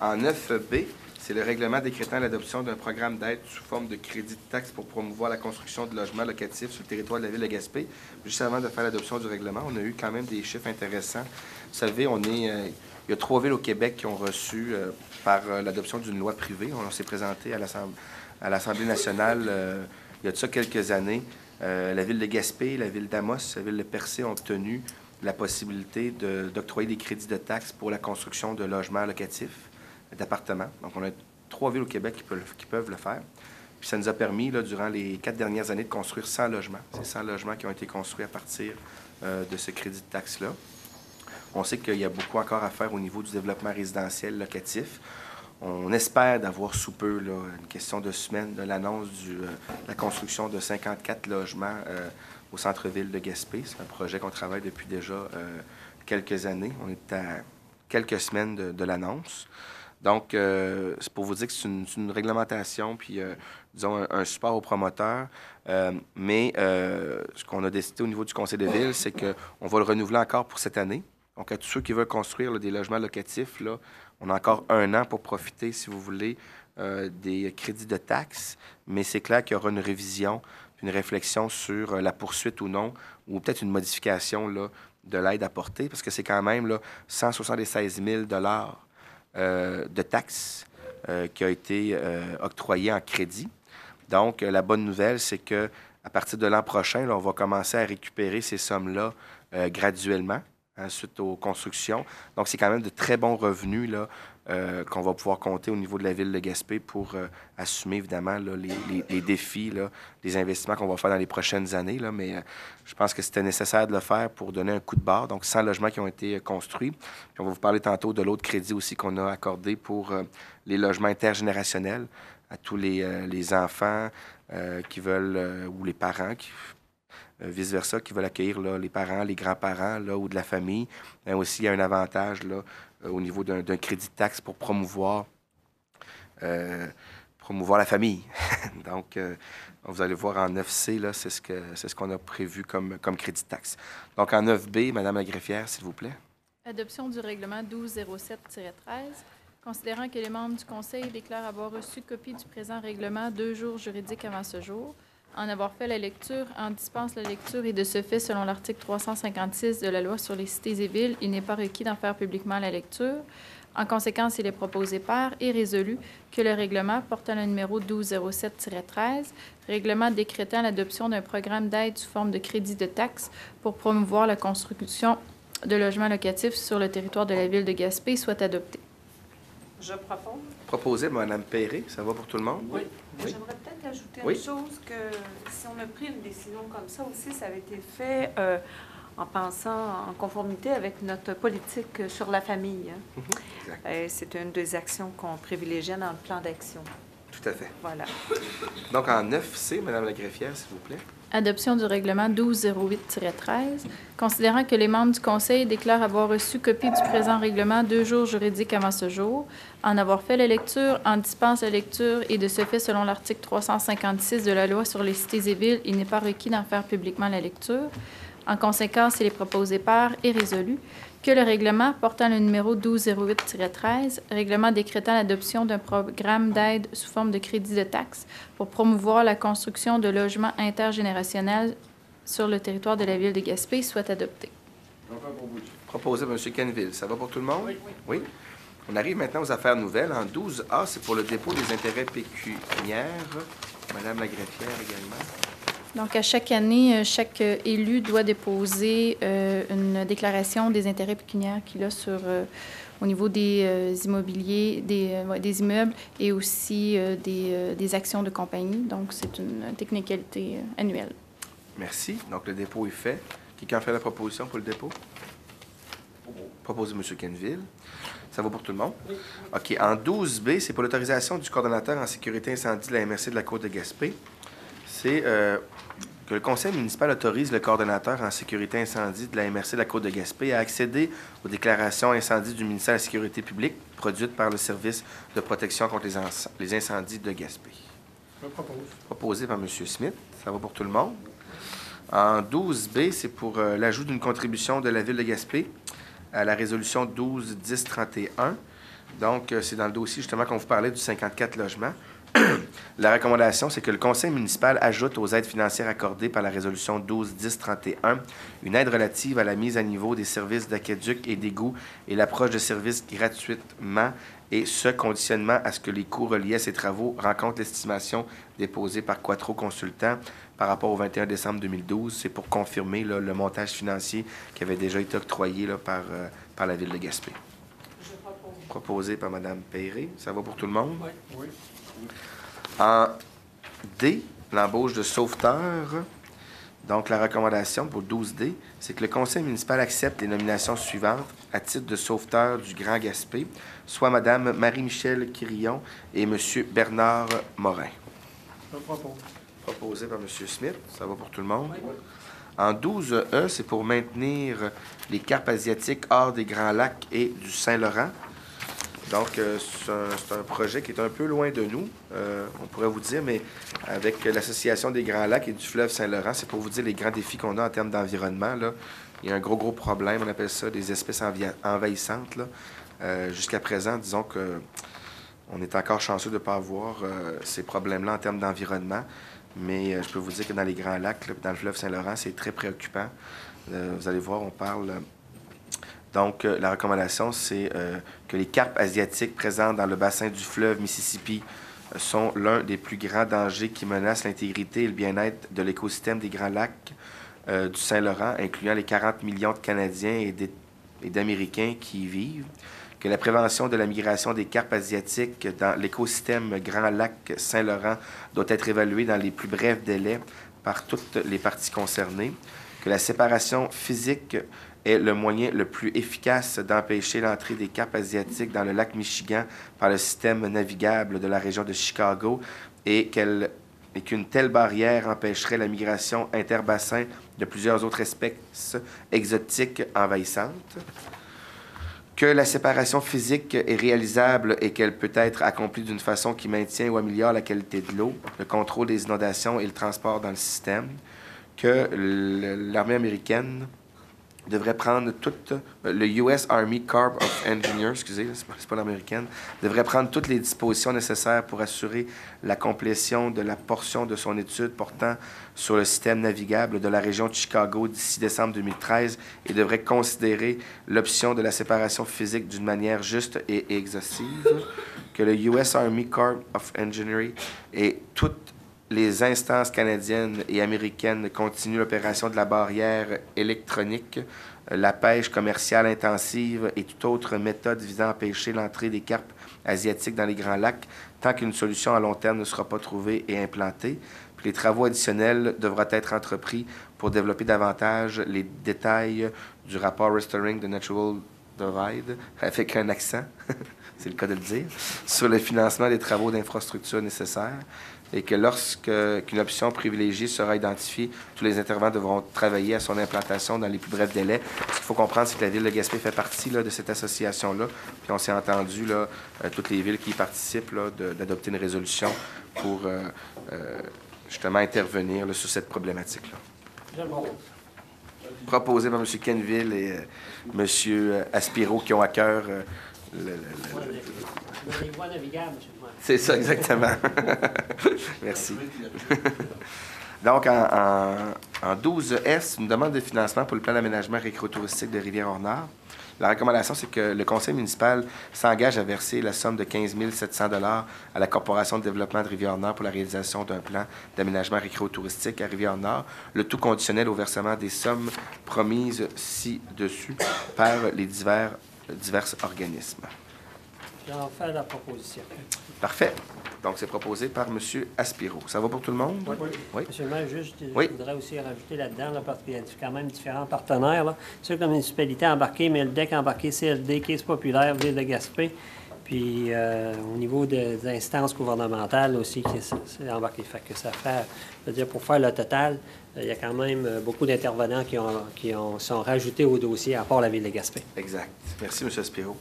En 9B, c'est le règlement décrétant l'adoption d'un programme d'aide sous forme de crédit de taxe pour promouvoir la construction de logements locatifs sur le territoire de la ville de Gaspé. Juste avant de faire l'adoption du règlement, on a eu quand même des chiffres intéressants. Vous savez, il y a 3 villes au Québec qui ont reçu, par l'adoption d'une loi privée, on s'est présenté à l'Assemblée nationale il y a de ça quelques années. La ville de Gaspé, la ville d'Amos, la ville de Percé ont obtenu la possibilité d'octroyer des crédits de taxes pour la construction de logements locatifs, d'appartements. Donc, on a 3 villes au Québec qui peuvent le faire. Puis ça nous a permis, là, durant les 4 dernières années, de construire 100 logements. C'est 100 logements qui ont été construits à partir de ce crédit de taxe-là. On sait qu'il y a beaucoup encore à faire au niveau du développement résidentiel locatif. On espère d'avoir sous peu, là, une question de semaine, de l'annonce de la construction de 54 logements au centre-ville de Gaspé. C'est un projet qu'on travaille depuis déjà quelques années. On est à quelques semaines de l'annonce. Donc, c'est pour vous dire que c'est une réglementation, puis, disons, un support aux promoteurs. Mais ce qu'on a décidé au niveau du conseil de ville, c'est qu'on va le renouveler encore pour cette année. Donc, à tous ceux qui veulent construire là, des logements locatifs, là, on a encore 1 an pour profiter, si vous voulez, des crédits de taxes. Mais c'est clair qu'il y aura une révision, une réflexion sur la poursuite ou non, ou peut-être une modification là, de l'aide apportée, parce que c'est quand même là, 176 000 de taxes qui a été octroyé en crédit. Donc, la bonne nouvelle, c'est qu'à partir de l'an prochain, là, on va commencer à récupérer ces sommes-là graduellement, suite aux constructions. Donc, c'est quand même de très bons revenus là, qu'on va pouvoir compter au niveau de la ville de Gaspé pour assumer, évidemment, là, les défis, là, les investissements qu'on va faire dans les prochaines années. Là, mais je pense que c'était nécessaire de le faire pour donner un coup de barre. Donc, 100 logements qui ont été construits. Puis on va vous parler tantôt de l'autre crédit aussi qu'on a accordé pour les logements intergénérationnels à tous les enfants qui veulent, ou les parents qui vice-versa, qui veulent accueillir là, les parents, les grands-parents là, ou de la famille. Aussi, il y a un avantage là, au niveau d'un crédit de taxe pour promouvoir la famille. Donc, vous allez voir en 9C, là, c'est ce qu'on a prévu comme crédit de taxe. Donc, en 9B, Mme la greffière, s'il vous plaît. Adoption du règlement 1207-13. Considérant que les membres du Conseil déclarent avoir reçu copie du présent règlement 2 jours juridiques avant ce jour, en avoir fait la lecture, en dispense la lecture et de ce fait, selon l'article 356 de la Loi sur les cités et villes, il n'est pas requis d'en faire publiquement la lecture. En conséquence, il est proposé par et résolu que le règlement portant le numéro 1207-13, règlement décrétant l'adoption d'un programme d'aide sous forme de crédit de taxe pour promouvoir la construction de logements locatifs sur le territoire de la ville de Gaspé, soit adopté. Je propose. Proposé par Mme Perret, ça va pour tout le monde? Oui. Oui. J'aimerais peut-être ajouter Oui. une chose, que si on a pris une décision comme ça aussi, ça avait été fait en pensant en conformité avec notre politique sur la famille. Hein. Exact. C'est une des actions qu'on privilégiait dans le plan d'action. Tout à fait. Voilà. Donc, en 9C, Mme la greffière, s'il vous plaît. Adoption du règlement 1208-13. Considérant que les membres du Conseil déclarent avoir reçu copie du présent règlement 2 jours juridiques avant ce jour, en avoir fait la lecture, en dispense la lecture et de ce fait, selon l'article 356 de la Loi sur les cités et villes, il n'est pas requis d'en faire publiquement la lecture. En conséquence, il est proposé par et résolu que le règlement portant le numéro 1208-13, règlement décrétant l'adoption d'un programme d'aide sous forme de crédit de taxe pour promouvoir la construction de logements intergénérationnels sur le territoire de la ville de Gaspé, soit adopté. Proposé par M. Kenville. Ça va pour tout le monde? Oui. On arrive maintenant aux affaires nouvelles. En 12A, c'est pour le dépôt des intérêts pécuniaires. Mme la greffière également. Donc, à chaque année, chaque élu doit déposer une déclaration des intérêts pécuniaires qu'il a sur, au niveau des immobiliers, des immeubles et aussi des actions de compagnie. Donc, c'est une technicalité annuelle. Merci. Donc, le dépôt est fait. Quelqu'un fait la proposition pour le dépôt? Proposé M. Kenville. Ça va pour tout le monde? Oui. OK. En 12B, c'est pour l'autorisation du coordonnateur en sécurité incendie de la MRC de la Côte de Gaspé. C'est que le conseil municipal autorise le coordonnateur en sécurité incendie de la MRC de la Côte de Gaspé à accéder aux déclarations incendie du ministère de la Sécurité publique produites par le service de protection contre les incendies de Gaspé. Je propose. Proposé par M. Smith. Ça va pour tout le monde? En 12B, c'est pour l'ajout d'une contribution de la Ville de Gaspé à la résolution 12-10-31 Donc, c'est dans le dossier, justement, qu'on vous parlait du 54 logements. La recommandation, c'est que le conseil municipal ajoute aux aides financières accordées par la résolution 12-10-31 une aide relative à la mise à niveau des services d'aqueduc et d'égouts et l'approche de services gratuitement, et ce conditionnement à ce que les coûts reliés à ces travaux rencontrent l'estimation déposée par Quattro Consultants par rapport au 21 décembre 2012. C'est pour confirmer là, le montage financier qui avait déjà été octroyé là, par la Ville de Gaspé. Proposé par Mme Peyré. Ça va pour tout le monde? Oui. Oui. En D, l'embauche de sauveteurs. Donc, la recommandation pour 12D, c'est que le conseil municipal accepte les nominations suivantes à titre de sauveteur du Grand Gaspé, soit Mme Marie-Michel Quirillon et M. Bernard Morin. Je propose. Proposé par M. Smith. Ça va pour tout le monde? Oui. En 12E, c'est pour maintenir les carpes asiatiques hors des Grands Lacs et du Saint-Laurent. Donc, c'est un projet qui est un peu loin de nous, on pourrait vous dire, mais avec l'Association des Grands Lacs et du fleuve Saint-Laurent, c'est pour vous dire les grands défis qu'on a en termes d'environnement. Là. Il y a un gros problème, on appelle ça des espèces envahissantes. Là. Jusqu'à présent, disons qu'on est encore chanceux de ne pas avoir ces problèmes-là en termes d'environnement, mais je peux vous dire que dans les Grands Lacs, là, dans le fleuve Saint-Laurent, c'est très préoccupant. Vous allez voir, on parle... Donc, la recommandation, c'est que les carpes asiatiques présentes dans le bassin du fleuve Mississippi sont l'un des plus grands dangers qui menacent l'intégrité et le bien-être de l'écosystème des Grands Lacs du Saint-Laurent, incluant les 40 millions de Canadiens et d'Américains qui y vivent. Que la prévention de la migration des carpes asiatiques dans l'écosystème Grand Lac Saint-Laurent doit être évaluée dans les plus brefs délais par toutes les parties concernées. Que la séparation physique est le moyen le plus efficace d'empêcher l'entrée des carpes asiatiques dans le lac Michigan par le système navigable de la région de Chicago et qu'une telle barrière empêcherait la migration interbassin de plusieurs autres espèces exotiques envahissantes. Que la séparation physique est réalisable et qu'elle peut être accomplie d'une façon qui maintient ou améliore la qualité de l'eau, le contrôle des inondations et le transport dans le système. Que l'armée américaine devrait prendre le US Army Corps of Engineers, excusez, c'est pas l'américaine, devrait prendre toutes les dispositions nécessaires pour assurer la complétion de la portion de son étude portant sur le système navigable de la région de Chicago d'ici décembre 2013 et devrait considérer l'option de la séparation physique d'une manière juste et exhaustive. Que le US Army Corps of Engineers et toutes les instances canadiennes et américaines continuent l'opération de la barrière électronique, la pêche commerciale intensive et toute autre méthode visant à empêcher l'entrée des carpes asiatiques dans les Grands Lacs tant qu'une solution à long terme ne sera pas trouvée et implantée. Puis les travaux additionnels devront être entrepris pour développer davantage les détails du rapport Restoring the Natural Divide, avec un accent, c'est le cas de le dire, sur le financement des travaux d'infrastructure nécessaires. Et que lorsqu'une option privilégiée sera identifiée, tous les intervenants devront travailler à son implantation dans les plus brefs délais. Ce qu'il faut comprendre, c'est que la Ville de Gaspé fait partie là, de cette association-là. Puis on s'est entendu, là, toutes les villes qui y participent, là, d'adopter une résolution pour justement intervenir là, sur cette problématique-là. Proposé par M. Kenville et M. Aspiro qui ont à cœur... Les voies navigables, M. le maire. C'est ça, exactement. Merci. Donc, en 12S, une demande de financement pour le plan d'aménagement récréotouristique de Rivière-Nord. La recommandation, c'est que le conseil municipal s'engage à verser la somme de 15 700 $ à la Corporation de développement de Rivière-Nord pour la réalisation d'un plan d'aménagement récréotouristique à Rivière-Nord, le tout conditionnel au versement des sommes promises ci-dessus par les divers organismes. J'en fais la proposition. Parfait. Donc, c'est proposé par M. Aspiro. Ça va pour tout le monde? Oui. Oui. Monsieur le maire, juste, Oui. je voudrais aussi rajouter là-dedans, là, parce qu'il y a quand même différents partenaires. Là. C'est sûr que la municipalité a embarqué, mais le DEC a embarqué CLD, Caisse populaire, Ville de Gaspé. Puis, au niveau des instances gouvernementales aussi, c'est embarqué. Fait que ça fait, je veux dire, pour faire le total, il y a quand même beaucoup d'intervenants qui sont rajoutés au dossier, à part la Ville de Gaspé. Exact. Merci, M. Aspiro,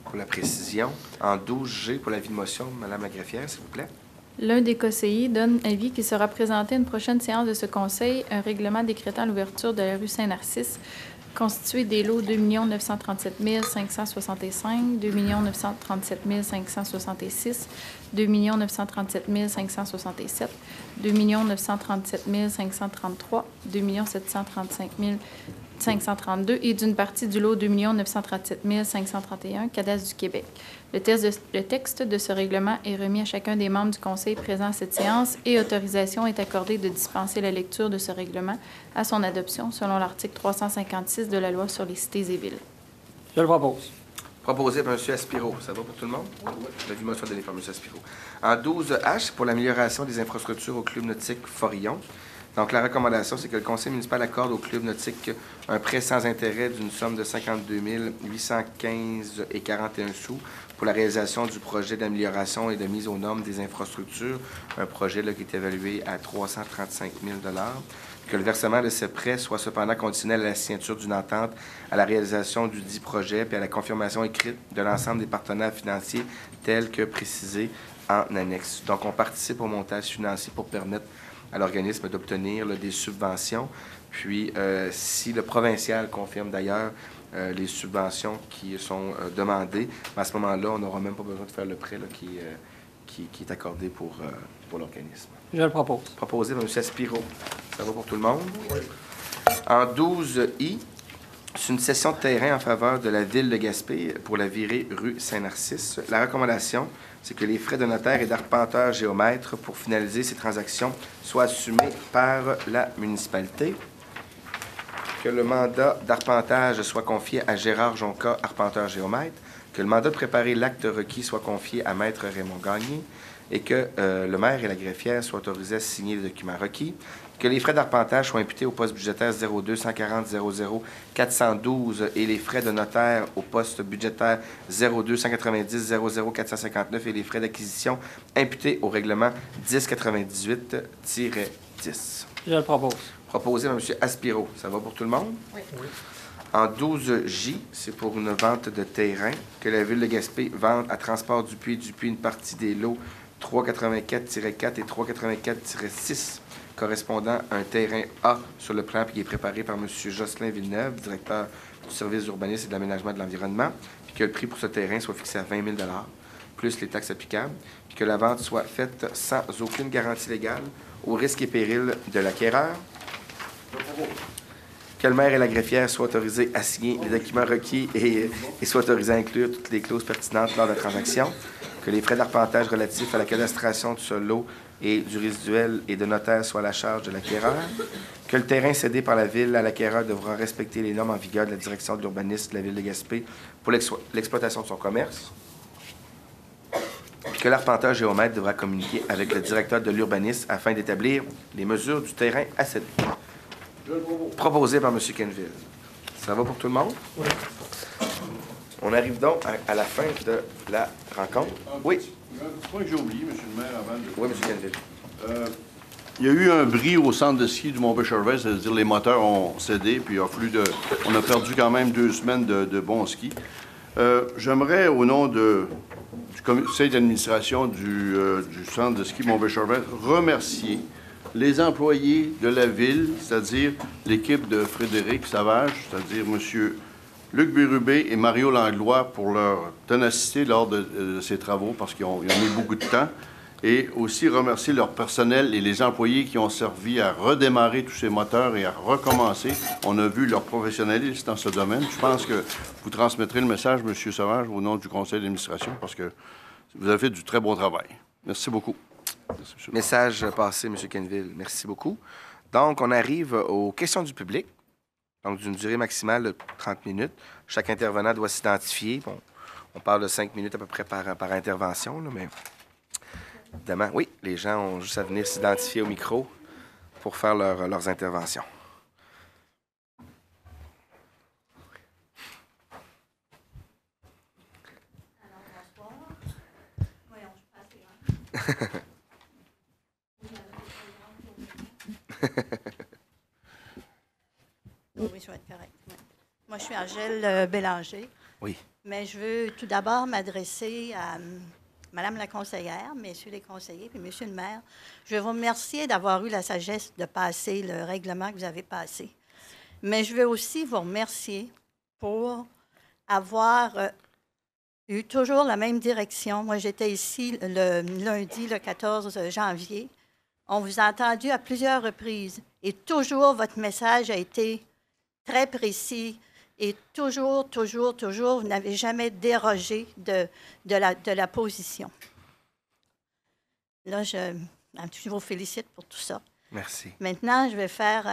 pour la précision. En 12G, pour l'avis de motion, Mme la greffière, s'il vous plaît. L'un des conseillers donne avis qu'il sera présenté à une prochaine séance de ce conseil un règlement décrétant l'ouverture de la rue Saint-Narcisse constitué des lots 2 937 565, 2 937 566, 2 937 567, 2 937 533, 2 735 532 et d'une partie du lot 2 937 531, Cadastre du Québec. Le texte de ce règlement est remis à chacun des membres du Conseil présent à cette séance et autorisation est accordée de dispenser la lecture de ce règlement à son adoption selon l'article 356 de la Loi sur les cités et villes. Je le propose. Proposé par M. Aspiro. Ça va pour tout le monde? Oui. La motion donnée par M. Aspiro. En 12H, pour l'amélioration des infrastructures au Club nautique Forillon. Donc, la recommandation, c'est que le Conseil municipal accorde au Club nautique un prêt sans intérêt d'une somme de 52 815,41 sous pour la réalisation du projet d'amélioration et de mise aux normes des infrastructures, un projet là, qui est évalué à 335 000 que le versement de ce prêt soit cependant conditionnel à la signature d'une entente, à la réalisation du dit projet puis à la confirmation écrite de l'ensemble des partenaires financiers tels que précisés en annexe. Donc, on participe au montage financier pour permettre à l'organisme d'obtenir des subventions. Puis, si le provincial confirme d'ailleurs les subventions qui sont demandées, à ce moment-là, on n'aura même pas besoin de faire le prêt là, qui est accordé pour l'organisme. Je le propose. Proposé par M. Aspiro. Ça va pour tout le monde? Oui. En 12I, c'est une cession de terrain en faveur de la ville de Gaspé pour la virée rue Saint-Narcisse. La recommandation, c'est que les frais de notaire et d'arpenteur géomètre pour finaliser ces transactions soient assumés par la municipalité. Que le mandat d'arpentage soit confié à Gérard Jonca, arpenteur géomètre. Que le mandat de préparer l'acte requis soit confié à Maître Raymond Gagné. Et que le maire et la greffière soient autorisés à signer les documents requis. Que les frais d'arpentage soient imputés au poste budgétaire 02 140 00 412 et les frais de notaire au poste budgétaire 02 190 00 459 et les frais d'acquisition imputés au règlement 1098-10. Je le propose. Proposé par M. Aspiro. Ça va pour tout le monde? Oui. En 12J, c'est pour une vente de terrain que la Ville de Gaspé vende à Transport du Puy une partie des lots 384-4 et 384-6 correspondant à un terrain A sur le plan qui est préparé par M. Jocelyn Villeneuve, directeur du service d'urbanisme et de l'aménagement de l'environnement, puis que le prix pour ce terrain soit fixé à 20 000 plus les taxes applicables, puis que la vente soit faite sans aucune garantie légale au risque et péril de l'acquéreur. Que le maire et la greffière soient autorisés à signer les documents requis et soient autorisés à inclure toutes les clauses pertinentes lors de la transaction. Que les frais d'arpentage relatifs à la cadastration de ce lot et du résiduel et de notaire soient à la charge de l'acquéreur. Que le terrain cédé par la Ville à l'acquéreur devra respecter les normes en vigueur de la direction de l'urbanisme de la Ville de Gaspé pour l'exploitation de son commerce. Que l'arpenteur géomètre devra communiquer avec le directeur de l'urbanisme afin d'établir les mesures du terrain à céder. Proposé par M. Kenville. Ça va pour tout le monde? Oui. On arrive donc à la fin de la rencontre. Oui. Un point que j'ai oublié, M. le maire, avant de... Oui, M. Kenville. Il y a eu un bris au centre de ski du Mont-Péchervais, c'est-à-dire les moteurs ont cédé, puis on a perdu quand même 2 semaines de bons skis. J'aimerais, au nom du conseil d'administration du centre de ski Mont-Péchervais, remercier les employés de la ville, c'est-à-dire l'équipe de Frédéric Savage, c'est-à-dire M. Luc Bérubé et Mario Langlois pour leur ténacité lors de ces travaux, parce qu'ils ont mis beaucoup de temps. Et aussi remercier leur personnel et les employés qui ont servi à redémarrer tous ces moteurs et à recommencer. On a vu leur professionnalisme dans ce domaine. Je pense que vous transmettrez le message, M. Savage, au nom du conseil d'administration, parce que vous avez fait du très bon travail. Merci beaucoup. Merci, Message passé, M. Kenville. Merci beaucoup. Donc, on arrive aux questions du public, donc d'une durée maximale de 30 minutes. Chaque intervenant doit s'identifier. Bon, on parle de 5 minutes à peu près par intervention, là, mais évidemment, oui, les gens ont juste à venir s'identifier au micro pour faire leurs interventions. Alors, bonsoir. Voyons, je passe les rangs. Oui, je vais être correct. Oui. Moi, je suis Angèle Bélanger. Oui. Mais je veux tout d'abord m'adresser à Madame la conseillère, Messieurs les conseillers, puis Monsieur le maire. Je veux vous remercier d'avoir eu la sagesse de passer le règlement que vous avez passé. Mais je veux aussi vous remercier pour avoir eu toujours la même direction. Moi, j'étais ici le lundi, le 14 janvier. On vous a entendu à plusieurs reprises et toujours votre message a été très précis et toujours, vous n'avez jamais dérogé de la position. Là, je vous félicite pour tout ça. Merci. Maintenant, je vais faire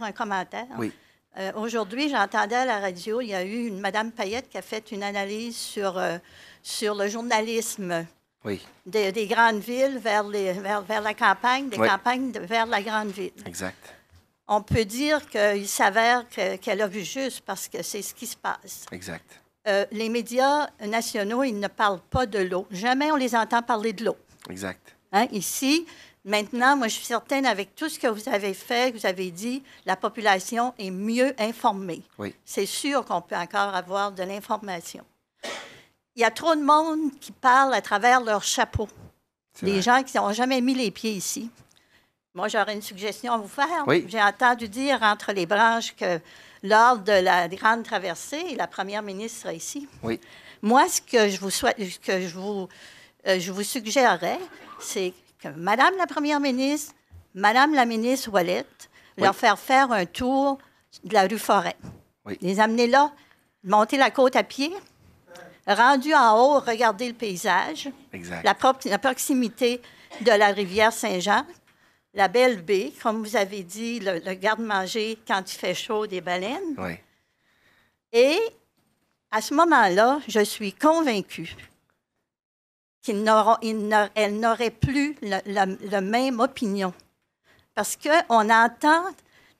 un commentaire. Oui. Aujourd'hui, j'entendais à la radio, il y a eu une Mme Payette qui a fait une analyse sur le journalisme des grandes villes vers la campagne, des campagnes vers la grande ville. Exact. On peut dire qu'il s'avère qu'elle a vu juste parce que c'est ce qui se passe. Exact. Les médias nationaux, ils ne parlent pas de l'eau. Jamais on les entend parler de l'eau. Exact. Hein? Ici, maintenant, moi, je suis certaine, avec tout ce que vous avez fait, que vous avez dit, la population est mieux informée. Oui. C'est sûr qu'on peut encore avoir de l'information. Il y a trop de monde qui parle à travers leur chapeau. Les gens qui n'ont jamais mis les pieds ici. Moi, j'aurais une suggestion à vous faire. Oui. J'ai entendu dire entre les branches que lors de la grande traversée, la première ministre sera ici. Oui. Moi, ce que je vous suggérerais, c'est que Madame la première ministre, Madame la ministre Ouellette, leur faire un tour de la rue Forêt. Oui. Les amener là, monter la côte à pied, rendu en haut, regarder le paysage, exact. La proximité de la rivière Saint-Jean, la belle baie, comme vous avez dit, le garde-manger quand il fait chaud des baleines. Oui. Et à ce moment-là, je suis convaincue qu'elle n'aurait plus la même opinion. Parce qu'on entend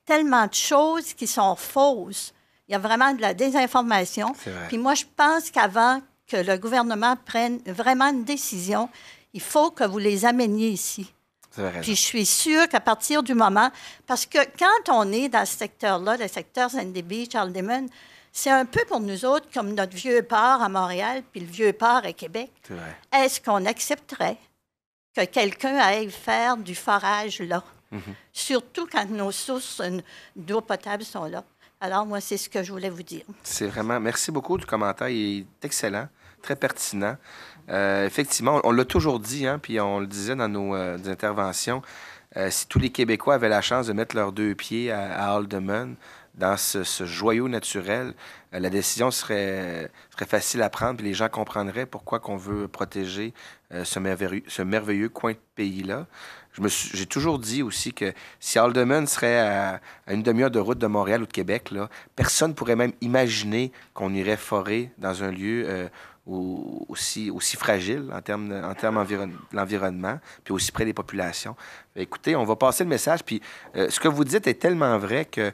tellement de choses qui sont fausses. Il y a vraiment de la désinformation. Puis moi, je pense qu'avant que le gouvernement prenne vraiment une décision, il faut que vous les ameniez ici. Puis je suis sûre qu'à partir du moment... Parce que quand on est dans ce secteur-là, le secteur Sandy Beach, Haldimand, c'est un peu pour nous autres comme notre vieux port à Montréal puis le vieux port à Québec. C'est vrai. Est-ce qu'on accepterait que quelqu'un aille faire du forage là? Mm-hmm. Surtout quand nos sources d'eau potable sont là. Alors, moi, c'est ce que je voulais vous dire. C'est vraiment... Merci beaucoup du commentaire. Il est excellent, très pertinent. Effectivement, on l'a toujours dit, hein, puis on le disait dans nos interventions, si tous les Québécois avaient la chance de mettre leurs deux pieds à Haldimand, dans ce joyau naturel, la décision serait facile à prendre, puis les gens comprendraient pourquoi qu'on veut protéger ce merveilleux coin de pays-là. J'ai toujours dit aussi que si Haldimand serait à une demi-heure de route de Montréal ou de Québec, là, personne ne pourrait même imaginer qu'on irait forer dans un lieu aussi fragile en termes de l'environnement, puis aussi près des populations. Écoutez, on va passer le message, puis ce que vous dites est tellement vrai que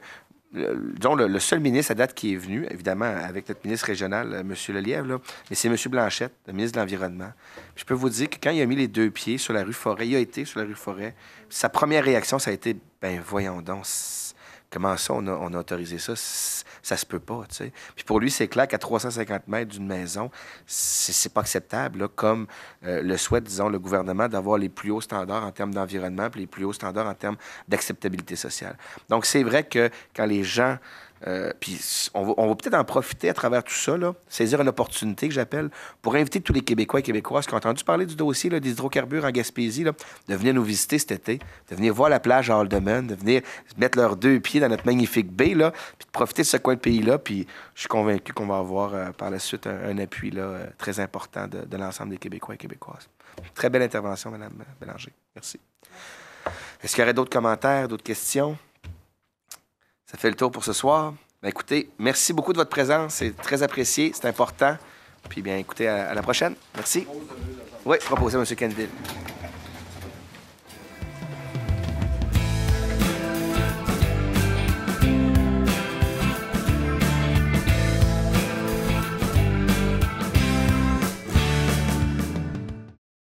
disons, le seul ministre à date qui est venu, évidemment, avec notre ministre régional, M. Lelièvre, là, mais c'est M. Blanchette, le ministre de l'Environnement. Puis je peux vous dire que quand il a mis les deux pieds sur la rue Forêt, il a été sur la rue Forêt, sa première réaction, ça a été « ben voyons donc, comment ça, on a autorisé ça? Ça se peut pas, tu sais. » Puis pour lui, c'est clair qu'à 350 mètres d'une maison, c'est pas acceptable, là, comme le souhaite, disons, le gouvernement d'avoir les plus hauts standards en termes d'environnement puis les plus hauts standards en termes d'acceptabilité sociale. Donc, c'est vrai que quand les gens... puis on va peut-être en profiter à travers tout ça, là, saisir une opportunité que j'appelle pour inviter tous les Québécois et Québécoises qui ont entendu parler du dossier là, des hydrocarbures en Gaspésie, là, de venir nous visiter cet été, de venir voir la plage à Haldimand, de venir mettre leurs deux pieds dans notre magnifique baie, là, puis de profiter de ce coin de pays-là. Puis je suis convaincu qu'on va avoir par la suite un appui là, très important de l'ensemble des Québécois et Québécoises. Très belle intervention, Mme Bélanger. Merci. Est-ce qu'il y aurait d'autres commentaires, d'autres questions? Ça fait le tour pour ce soir. Bien, écoutez, merci beaucoup de votre présence. C'est très apprécié. C'est important. Puis, bien, écoutez, à la prochaine. Merci. Oui, proposé à M. Quenneville.